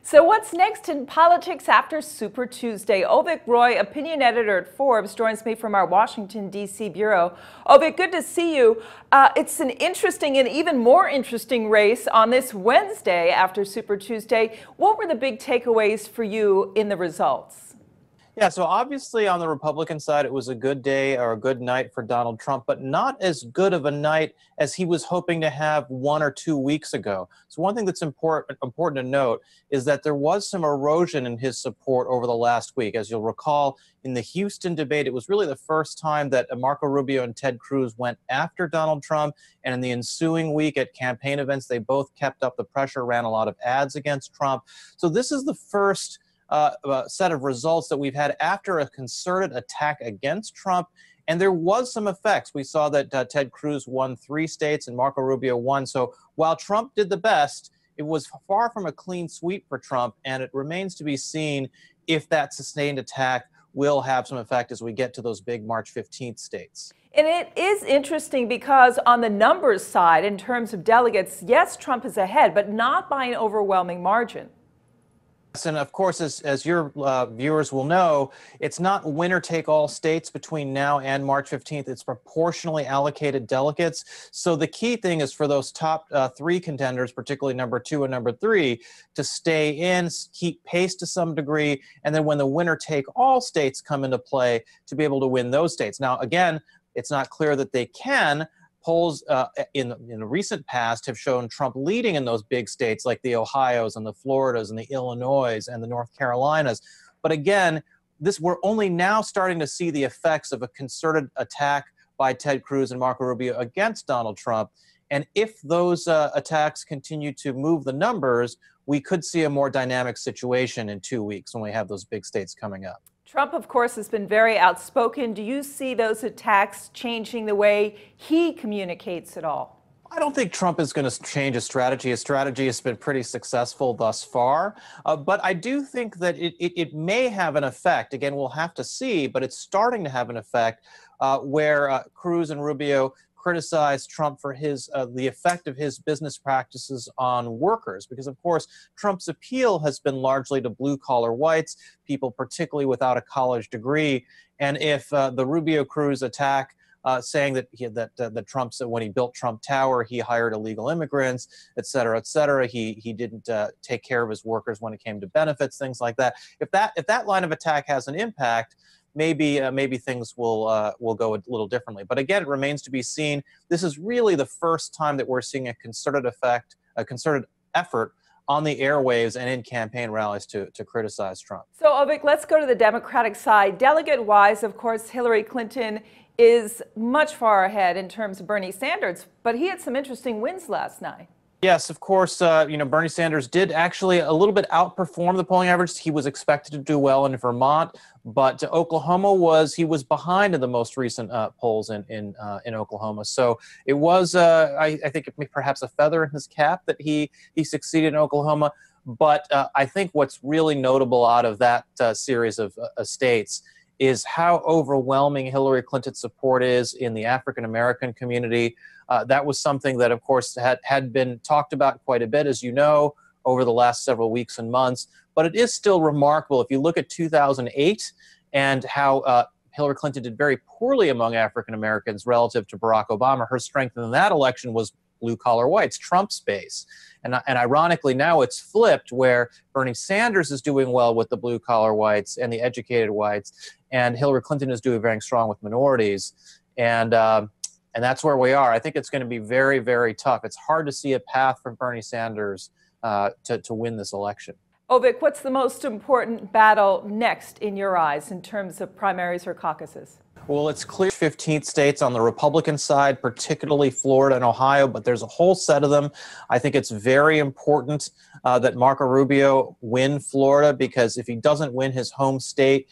So what's next in politics after Super Tuesday? Avik Roy, opinion editor at Forbes, joins me from our Washington, D.C. bureau. Avik, good to see you. It's an interesting and even more interesting race on this Wednesday after Super Tuesday. What were the big takeaways for you in the results? Yeah, so obviously on the Republican side, it was a good day or a good night for Donald Trump, but not as good of a night as he was hoping to have 1 or 2 weeks ago. So one thing that's important to note is that there was some erosion in his support over the last week. As you'll recall, in the Houston debate, it was really the first time that Marco Rubio and Ted Cruz went after Donald Trump. And in the ensuing week at campaign events, they both kept up the pressure, ran a lot of ads against Trump. So this is the first set of results that we've had after a concerted attack against Trump. And there was some effects. We saw that Ted Cruz won 3 states and Marco Rubio won. So while Trump did the best, it was far from a clean sweep for Trump. And it remains to be seen if that sustained attack will have some effect as we get to those big March 15th states. And it is interesting because on the numbers side, in terms of delegates, yes, Trump is ahead, but not by an overwhelming margin. And of course, as your viewers will know, it's not winner-take-all states between now and March 15th. It's proportionally allocated delegates. So the key thing is for those top 3 contenders, particularly number 2 and number 3, to stay in, keep pace to some degree, and then when the winner-take-all states come into play, to be able to win those states. Now, again, it's not clear that they can. Polls in the recent past have shown Trump leading in those big states like the Ohios and the Floridas and the Illinois and the North Carolinas. But again, we're only now starting to see the effects of a concerted attack by Ted Cruz and Marco Rubio against Donald Trump. And if those attacks continue to move the numbers, we could see a more dynamic situation in 2 weeks when we have those big states coming up. Trump, of course, has been very outspoken. Do you see those attacks changing the way he communicates at all? I don't think Trump is going to change his strategy. His strategy has been pretty successful thus far. But I do think that it may have an effect. Again, we'll have to see, but it's starting to have an effect where Cruz and Rubio criticized Trump for the effect of his business practices on workers, because of course Trump's appeal has been largely to blue-collar whites, people particularly without a college degree. And if the Rubio-Cruz attack saying that Trump said when he built Trump Tower, he hired illegal immigrants, et cetera, he didn't take care of his workers when it came to benefits, things like that. If that line of attack has an impact, maybe things will go a little differently. But again, it remains to be seen. This is really the first time that we're seeing a concerted effort on the airwaves and in campaign rallies to criticize Trump. So, Avik, let's go to the Democratic side. Delegate-wise, of course, Hillary Clinton is much far ahead in terms of Bernie Sanders, but he had some interesting wins last night. Yes, of course, Bernie Sanders did actually a little bit outperform the polling average. He was expected to do well in Vermont, but Oklahoma he was behind in the most recent polls in Oklahoma. So it was, I think, perhaps a feather in his cap that he succeeded in Oklahoma. But I think what's really notable out of that series of states is how overwhelming Hillary Clinton's support is in the African-American community. That was something that, of course, had been talked about quite a bit, as you know, over the last several weeks and months. But it is still remarkable. If you look at 2008 and how Hillary Clinton did very poorly among African-Americans relative to Barack Obama, her strength in that election was blue-collar whites, Trump's base. And ironically, now it's flipped, where Bernie Sanders is doing well with the blue-collar whites and the educated whites, and Hillary Clinton is doing very strong with minorities. And that's where we are. I think it's going to be very, very tough. It's hard to see a path for Bernie Sanders to win this election. Avik, what's the most important battle next in your eyes in terms of primaries or caucuses? Well, it's clear 15 states on the Republican side, particularly Florida and Ohio, but there's a whole set of them. I think it's very important that Marco Rubio win Florida, because if he doesn't win his home state,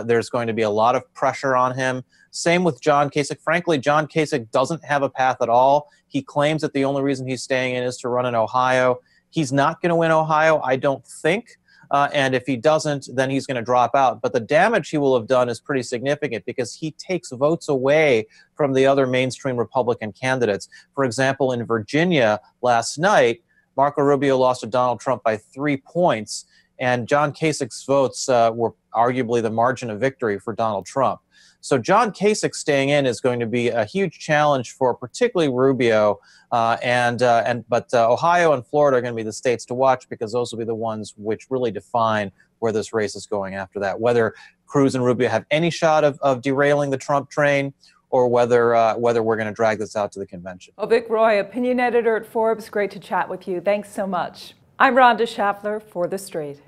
there's going to be a lot of pressure on him. Same with John Kasich. Frankly, John Kasich doesn't have a path at all. He claims that the only reason he's staying in is to run in Ohio. He's not going to win Ohio, I don't think. And if he doesn't, then he's going to drop out. But the damage he will have done is pretty significant, because he takes votes away from the other mainstream Republican candidates. For example, in Virginia last night, Marco Rubio lost to Donald Trump by 3 points, and John Kasich's votes were arguably the margin of victory for Donald Trump. So John Kasich staying in is going to be a huge challenge for particularly Rubio, but Ohio and Florida are going to be the states to watch, because those will be the ones which really define where this race is going after that. Whether Cruz and Rubio have any shot of derailing the Trump train, or whether we're going to drag this out to the convention. Avik Roy, opinion editor at Forbes, great to chat with you. Thanks so much. I'm Rhonda Schaffler for TheStreet.